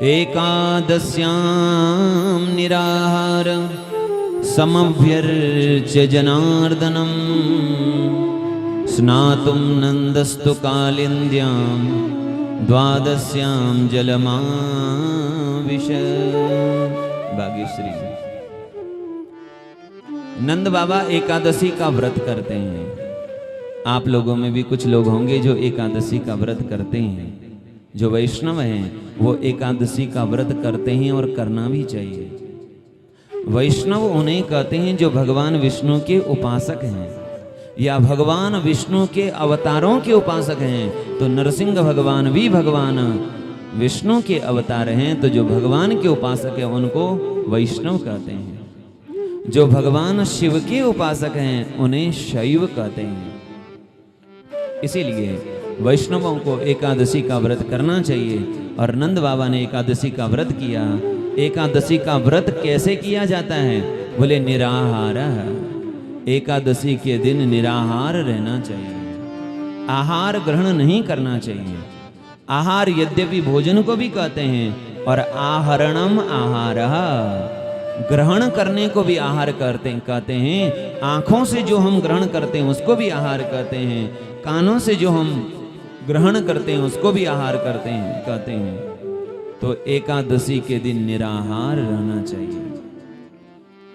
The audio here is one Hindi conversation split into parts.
एकादश्यां निराहार समभ्यर्च्य जनार्दनम् स्नातुं नन्दस्तु कालिन्द्यां द्वादश्यां जलमाविश। भाग्यश्री। नंद बाबा एकादशी का व्रत करते हैं। आप लोगों में भी कुछ लोग होंगे जो एकादशी का व्रत करते हैं। जो वैष्णव हैं वो एकादशी का व्रत करते हैं और करना भी चाहिए। वैष्णव उन्हें कहते हैं जो भगवान विष्णु के उपासक हैं या भगवान विष्णु के अवतारों के उपासक हैं। तो नरसिंह भगवान भी भगवान विष्णु के अवतार हैं, तो जो भगवान के उपासक हैं उनको वैष्णव कहते हैं। जो भगवान शिव के उपासक हैं उन्हें शैव कहते हैं। इसीलिए वैष्णवों को एकादशी का व्रत करना चाहिए। और नंद बाबा ने एकादशी का व्रत किया। एकादशी का व्रत कैसे किया जाता है? बोले निराहार। एकादशी के दिन निराहार रहना चाहिए, आहार ग्रहण नहीं करना चाहिए। आहार यद्यपि भोजन को भी कहते हैं, और आहरणम आहारः, ग्रहण करने को भी आहार कहते हैं। आंखों से जो हम ग्रहण करते हैं उसको भी आहार कहते हैं। कानों से जो हम ग्रहण करते हैं उसको भी आहार कहते हैं। तो एकादशी के दिन निराहार रहना चाहिए।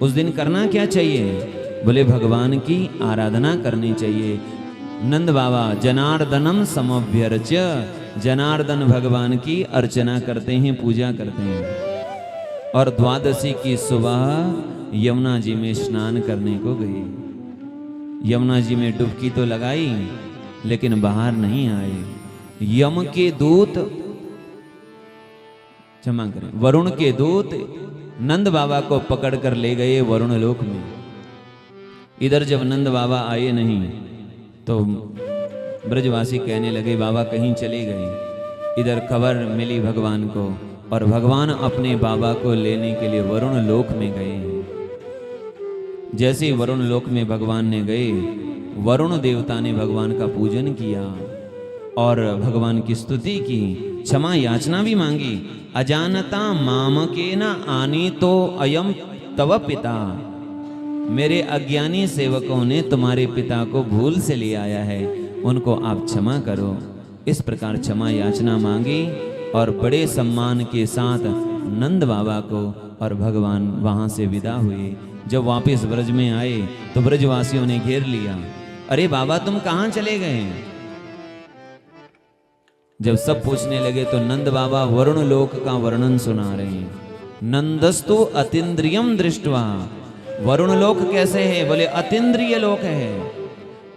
उस दिन करना क्या चाहिए? बोले भगवान की आराधना करनी चाहिए। नंद बाबा जनार्दनम समभ्यर्च्य, जनार्दन भगवान की अर्चना करते हैं, पूजा करते हैं। और द्वादशी की सुबह यमुना जी में स्नान करने को गए। यमुना जी में डुबकी तो लगाई लेकिन बाहर नहीं आए। यम के दूत, क्षमा करें, वरुण के दूत नंद बाबा को पकड़कर ले गए वरुण लोक में। इधर जब नंद बाबा आए नहीं तो ब्रजवासी कहने लगे बाबा कहीं चले गए। इधर खबर मिली भगवान को, और भगवान अपने बाबा को लेने के लिए वरुण लोक में गए। जैसे ही वरुण लोक में भगवान ने गए, वरुण देवता ने भगवान का पूजन किया और भगवान की स्तुति की, क्षमा याचना भी मांगी। अजानता मामके न आनी तो अयम तव पिता, मेरे अज्ञानी सेवकों ने तुम्हारे पिता को भूल से ले आया है, उनको आप क्षमा करो। इस प्रकार क्षमा याचना मांगी और बड़े सम्मान के साथ नंद बाबा को और भगवान वहां से विदा हुए। जब वापस ब्रज में आए तो ब्रजवासियों ने घेर लिया। अरे बाबा तुम कहां चले गए? जब सब पूछने लगे तो नंद बाबा वरुण लोक का वर्णन सुना रहे हैं। नंदस्तु अतीन्द्रियम दृष्ट्वा, वरुण लोक कैसे है? बोले अतीन्द्रिय लोक है।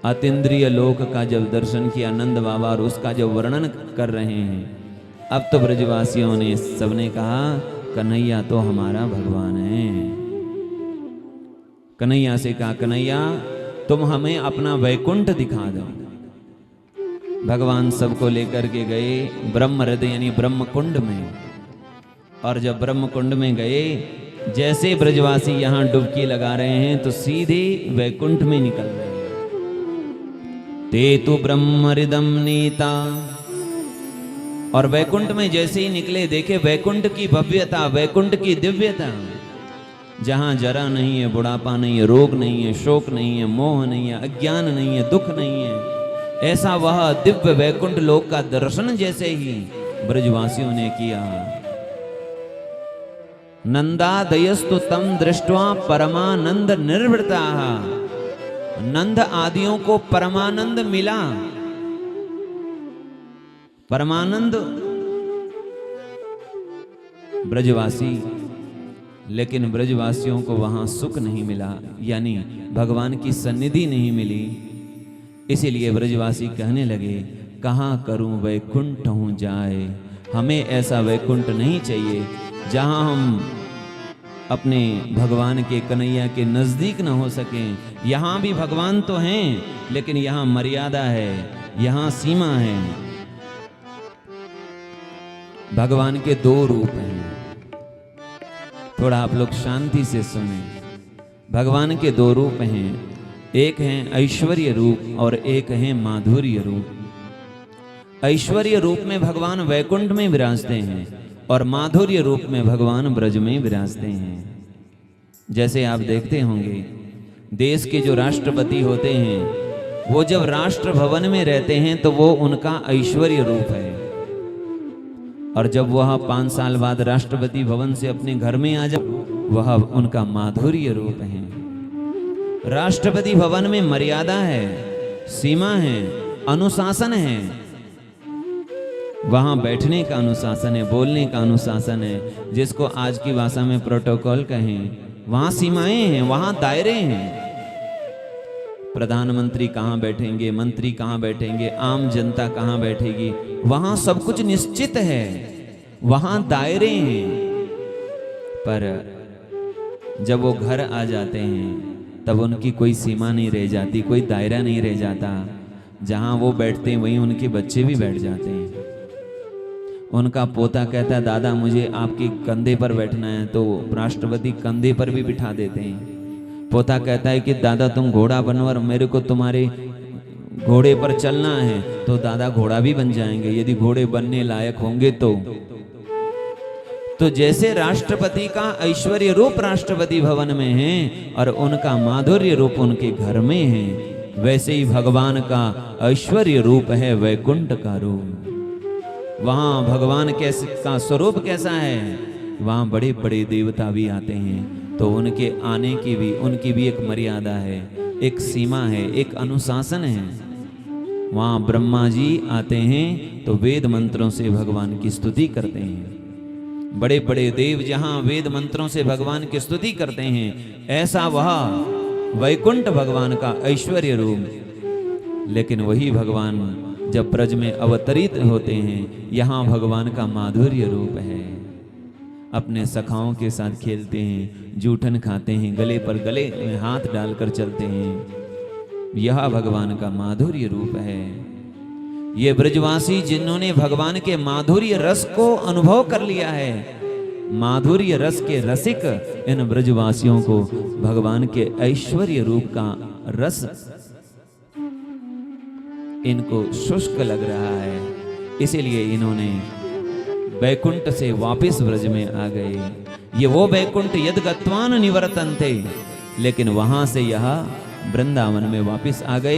अतीन्द्रिय लोक का जब दर्शन किया नंद बाबा और उसका जब वर्णन कर रहे हैं, अब तो ब्रजवासियों ने सबने कहा कन्हैया तो हमारा भगवान है। कन्हैया से कहा कन्हैया तुम हमें अपना वैकुंठ दिखा दो। भगवान सबको लेकर के गए ब्रह्म हृदय यानी ब्रह्म कुंड में। और जब ब्रह्म कुंड में गए, जैसे ब्रजवासी यहाँ डुबकी लगा रहे हैं तो सीधे वैकुंठ में निकल गए। ते तु ब्रह्म हृदम नीता, और वैकुंठ में जैसे ही निकले देखे वैकुंठ की भव्यता, वैकुंठ की दिव्यता, जहां जरा नहीं है, बुढ़ापा नहीं है, रोग नहीं है, शोक नहीं है, मोह नहीं है, अज्ञान नहीं है, दुख नहीं है। ऐसा वह दिव्य वैकुंठ लोक का दर्शन जैसे ही ब्रजवासियों ने किया। नंदादयस्तु तम दृष्ट्वा परमानंद निर्वृता, नंद आदियों को परमानंद मिला। परमानंद ब्रजवासी, लेकिन ब्रजवासियों को वहां सुख नहीं मिला, यानी भगवान की सन्निधि नहीं मिली। इसीलिए ब्रजवासी कहने लगे कहाँ करूं वैकुंठ हूं जाए, हमें ऐसा वैकुंठ नहीं चाहिए जहां हम अपने भगवान के कन्हैया के नजदीक न हो सकें। यहां भी भगवान तो हैं लेकिन यहां मर्यादा है, यहां सीमा है। भगवान के दो रूप हैं, थोड़ा आप लोग शांति से सुने। भगवान के दो रूप हैं, एक है ऐश्वर्य रूप और एक है माधुर्य रूप। ऐश्वर्य रूप में भगवान वैकुंठ में विराजते हैं और माधुर्य रूप में भगवान ब्रज में विराजते हैं। जैसे आप देखते होंगे देश के जो राष्ट्रपति होते हैं वो जब राष्ट्र भवन में रहते हैं तो वो उनका ऐश्वर्य रूप है, और जब वह 5 साल बाद राष्ट्रपति भवन से अपने घर में आ जाए वह उनका माधुर्य रूप है। राष्ट्रपति भवन में मर्यादा है, सीमा है, अनुशासन है। वहां बैठने का अनुशासन है, बोलने का अनुशासन है, जिसको आज की भाषा में प्रोटोकॉल कहें। वहां सीमाएं हैं, वहां दायरे हैं। प्रधानमंत्री कहां बैठेंगे, मंत्री कहां बैठेंगे, आम जनता कहां बैठेगी, वहां सब कुछ निश्चित है, वहां दायरे हैं। पर जब वो घर आ जाते हैं तब उनकी कोई सीमा नहीं रह जाती, कोई दायरा नहीं रह जाता। जहां वो बैठते हैं वहीं उनके बच्चे भी बैठ जाते हैं। उनका पोता कहता है दादा मुझे आपके कंधे पर बैठना है, तो राष्ट्रपति कंधे पर भी बिठा देते हैं। पोता कहता है कि दादा तुम घोड़ा बनो और मेरे को तुम्हारे घोड़े पर चलना है, तो दादा घोड़ा भी बन जाएंगे यदि घोड़े बनने लायक होंगे तो जैसे राष्ट्रपति का ऐश्वर्य रूप राष्ट्रपति भवन में है और उनका माधुर्य रूप उनके घर में है, वैसे ही भगवान का ऐश्वर्य रूप है वैकुंठ का रूप। वहां भगवान कैसे का स्वरूप कैसा है, वहां बड़े बड़े देवता भी आते हैं, तो उनके आने की भी उनकी भी एक मर्यादा है, एक सीमा है, एक अनुशासन है। वहां ब्रह्मा जी आते हैं तो वेद मंत्रों से भगवान की स्तुति करते हैं। बड़े बड़े देव जहां वेद मंत्रों से भगवान की स्तुति करते हैं, ऐसा वह वैकुंठ भगवान का ऐश्वर्य रूप। लेकिन वही भगवान जब ब्रज में अवतरित होते हैं, यहाँ भगवान का माधुर्य रूप है। अपने सखाओं के साथ खेलते हैं, जूठन खाते हैं, गले पर गले में हाथ डालकर चलते हैं। यह भगवान का माधुर्य रूप है। ये ब्रजवासी जिन्होंने भगवान के माधुर्य रस को अनुभव कर लिया है, माधुर्य रस के रसिक इन ब्रजवासियों को भगवान के ऐश्वर्य रूप का रस इनको शुष्क लग रहा है, इसीलिए इन्होंने वैकुंठ से वापस ब्रज में आ गए। ये वो वैकुंठ यद गत्वान निवर्तन्ते, लेकिन वहां से यह वृंदावन में वापस आ गए।